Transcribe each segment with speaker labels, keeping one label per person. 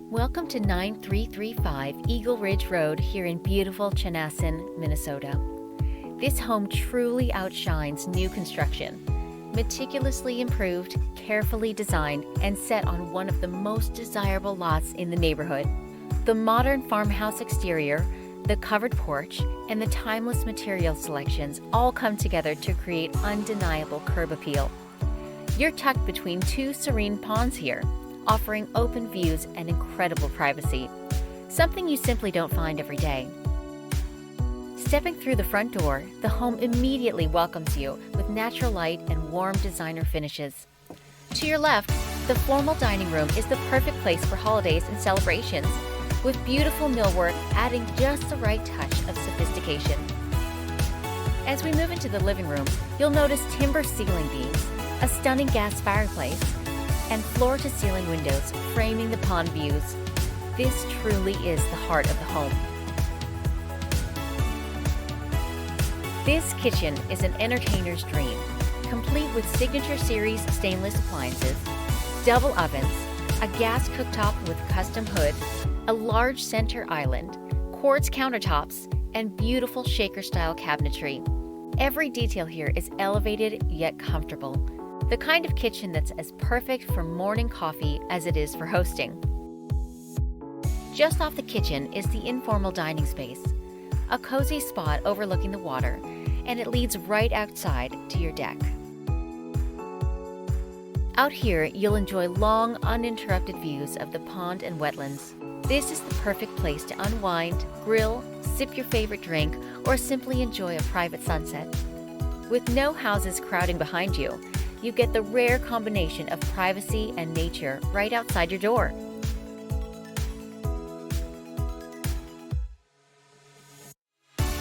Speaker 1: Welcome to 9335 Eagle Ridge Road here in beautiful Chanhassen, Minnesota. This home truly outshines new construction. Meticulously improved, carefully designed, and set on one of the most desirable lots in the neighborhood. The modern farmhouse exterior, the covered porch, and the timeless material selections all come together to create undeniable curb appeal. You're tucked between two serene ponds here, offering open views and incredible privacy, something you simply don't find every day. Stepping through the front door, the home immediately welcomes you with natural light and warm designer finishes. To your left, the formal dining room is the perfect place for holidays and celebrations, with beautiful millwork adding just the right touch of sophistication. As we move into the living room, you'll notice timber ceiling beams, a stunning gas fireplace, and floor-to-ceiling windows framing the pond views. This truly is the heart of the home. This kitchen is an entertainer's dream, complete with signature series stainless appliances, double ovens, a gas cooktop with custom hood, a large center island, quartz countertops, and beautiful shaker-style cabinetry. Every detail here is elevated yet comfortable. The kind of kitchen that's as perfect for morning coffee as it is for hosting. Just off the kitchen is the informal dining space, a cozy spot overlooking the water, and it leads right outside to your deck. Out here, you'll enjoy long, uninterrupted views of the pond and wetlands. This is the perfect place to unwind, grill, sip your favorite drink, or simply enjoy a private sunset. With no houses crowding behind you, you get the rare combination of privacy and nature right outside your door.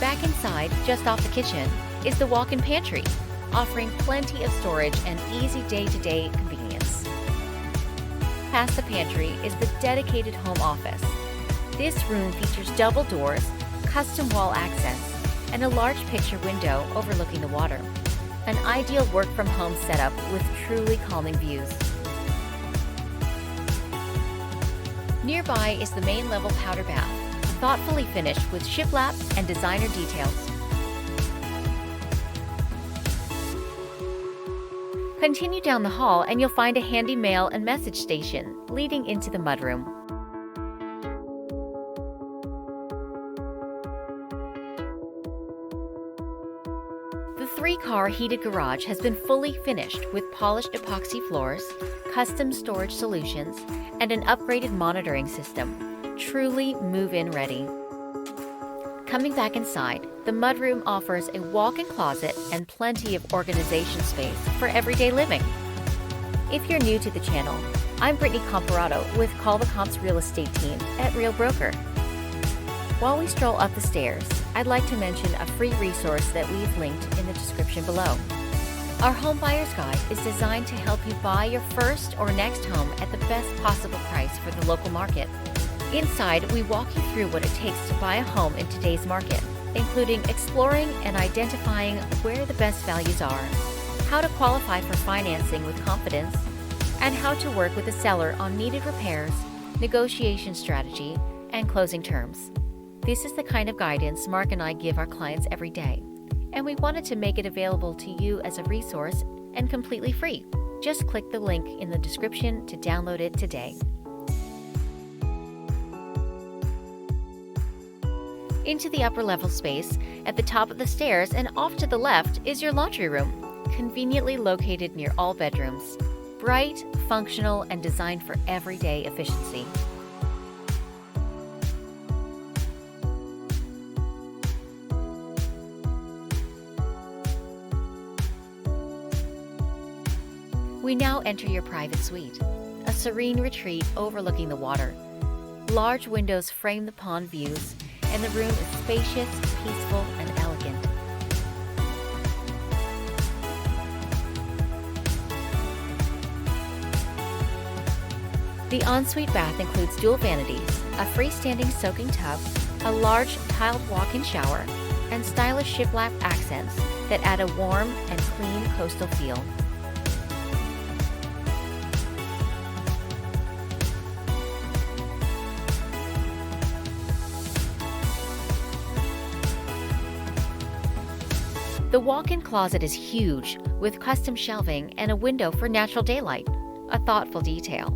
Speaker 1: Back inside, just off the kitchen, is the walk-in pantry, offering plenty of storage and easy day-to-day convenience. Past the pantry is the dedicated home office. This room features double doors, custom wall accents, and a large picture window overlooking the water. An ideal work-from-home setup with truly calming views. Nearby is the main level powder bath, thoughtfully finished with shiplap and designer details. Continue down the hall and you'll find a handy mail and message station leading into the mudroom. The 3-car heated garage has been fully finished with polished epoxy floors, custom storage solutions, and an upgraded monitoring system. Truly move-in ready. Coming back inside, the mudroom offers a walk-in closet and plenty of organization space for everyday living. If you're new to the channel, I'm Brittany Comparato with Call the Comps Real Estate Team at Real Broker. While we stroll up the stairs, I'd like to mention a free resource that we've linked in the description below. Our Home Buyer's Guide is designed to help you buy your first or next home at the best possible price for the local market. Inside, we walk you through what it takes to buy a home in today's market, including exploring and identifying where the best values are, how to qualify for financing with confidence, and how to work with a seller on needed repairs, negotiation strategy, and closing terms. This is the kind of guidance Mark and I give our clients every day, and we wanted to make it available to you as a resource and completely free. Just click the link in the description to download it today. Into the upper level space, at the top of the stairs and off to the left is your laundry room, conveniently located near all bedrooms. Bright, functional, and designed for everyday efficiency. We now enter your private suite, a serene retreat overlooking the water. Large windows frame the pond views, and the room is spacious, peaceful, and elegant. The ensuite bath includes dual vanities, a freestanding soaking tub, a large tiled walk-in shower, and stylish shiplap accents that add a warm and clean coastal feel. The walk-in closet is huge, with custom shelving and a window for natural daylight, a thoughtful detail.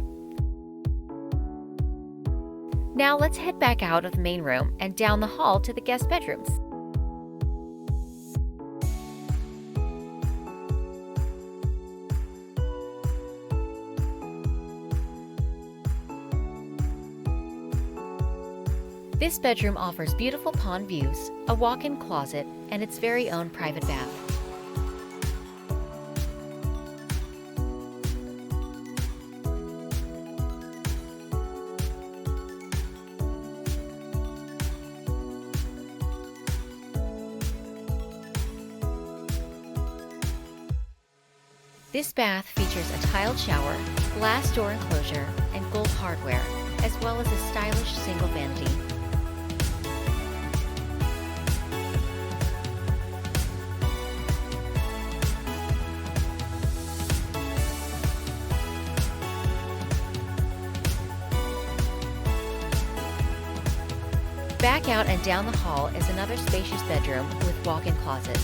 Speaker 1: Now let's head back out of the main room and down the hall to the guest bedrooms. This bedroom offers beautiful pond views, a walk-in closet, and its very own private bath. This bath features a tiled shower, glass door enclosure, and gold hardware, as well as a stylish single vanity. Back out and down the hall is another spacious bedroom with walk-in closet.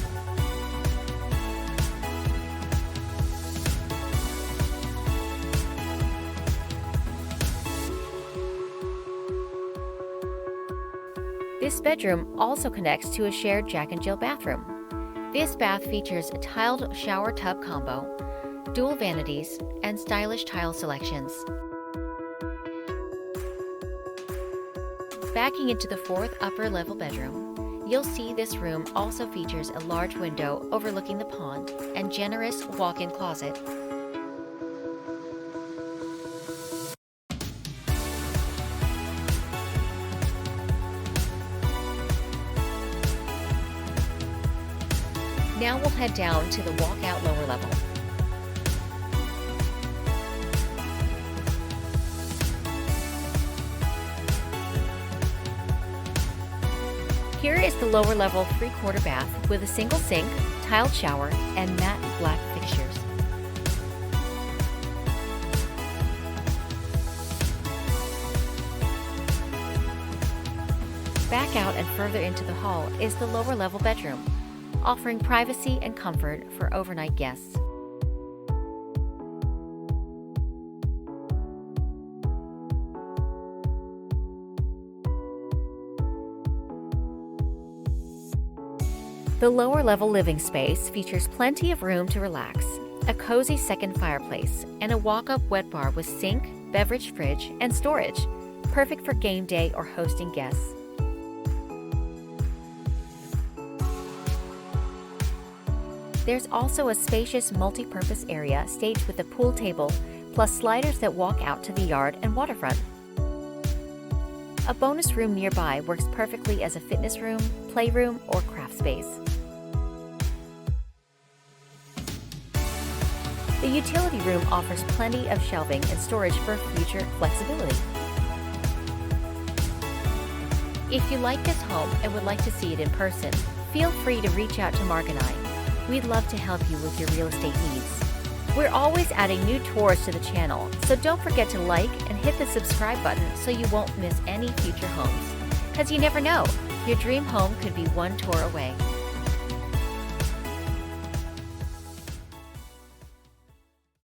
Speaker 1: This bedroom also connects to a shared Jack and Jill bathroom. This bath features a tiled shower tub combo, dual vanities, and stylish tile selections. Backing into the fourth upper level bedroom, you'll see this room also features a large window overlooking the pond and generous walk-in closet. Now we'll head down to the walkout lower level. Here is the lower level 3/4 bath with a single sink, tiled shower, and matte black fixtures. Back out and further into the hall is the lower level bedroom, offering privacy and comfort for overnight guests. The lower level living space features plenty of room to relax, a cozy second fireplace, and a walk-up wet bar with sink, beverage fridge, and storage, perfect for game day or hosting guests. There's also a spacious multi-purpose area staged with a pool table, plus sliders that walk out to the yard and waterfront. A bonus room nearby works perfectly as a fitness room, playroom, or craft space. The utility room offers plenty of shelving and storage for future flexibility. If you like this home and would like to see it in person, feel free to reach out to Mark and I. We'd love to help you with your real estate needs. We're always adding new tours to the channel, so don't forget to like and hit the subscribe button so you won't miss any future homes. Because you never know, your dream home could be one tour away.